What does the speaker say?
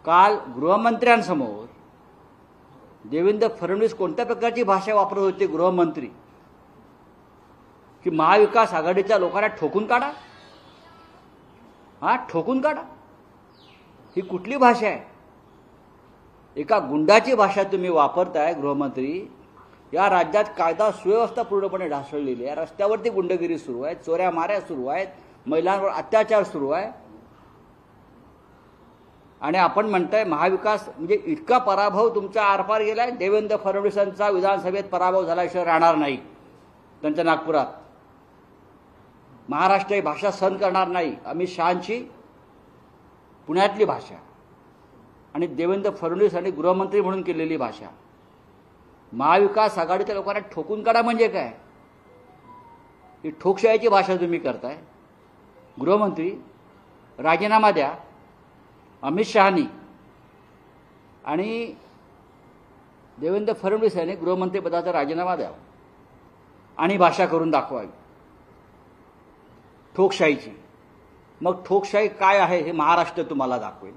काल गृहमंत्र्यांसमोर देवेंद्र फडणवीस कोणत्या प्रकारची भाषा वापरत होते गृहमंत्री, की महाविकास आघाडीच्या लोकांना ठोकून काढा. ठोकून काढा ही कुठली भाषा आहे? एका गुंडाची भाषा तुम्ही वापरताय गृहमंत्री. या राज्यात कायदा सुव्यवस्था पूर्णपणे ढासळलेली आहे. रस्त्यावरती गुंडगिरी सुरू आहे, चोऱ्या माऱ्या सुरू आहेत, महिलांवर अत्याचार सुरू आहे. आणि आपण म्हणताय महाविकास म्हणजे इतका पराभव तुमचा आरपार गेलाय. देवेंद्र फडणवीसांचा विधानसभेत पराभव झाल्याशिवाय राहणार नाही. त्यांच्या नागपुरात महाराष्ट्र ही भाषा सहन करणार नाही. अमित शहांची पुण्यातली भाषा आणि देवेंद्र फडणवीस आणि गृहमंत्री म्हणून केलेली भाषा. महाविकास आघाडीच्या लोकांना ठोकून काढा म्हणजे काय? ही ठोकशाहीची भाषा तुम्ही करताय. गृहमंत्री राजीनामा द्या. अमित शहानी आणि देवेंद्र फडणवीस यांनी गृहमंत्रीपदाचा राजीनामा द्यावा आणि भाषा करून दाखवावी ठोकशाहीची. मग ठोकशाही काय आहे हे महाराष्ट्र तुम्हाला दाखवेल.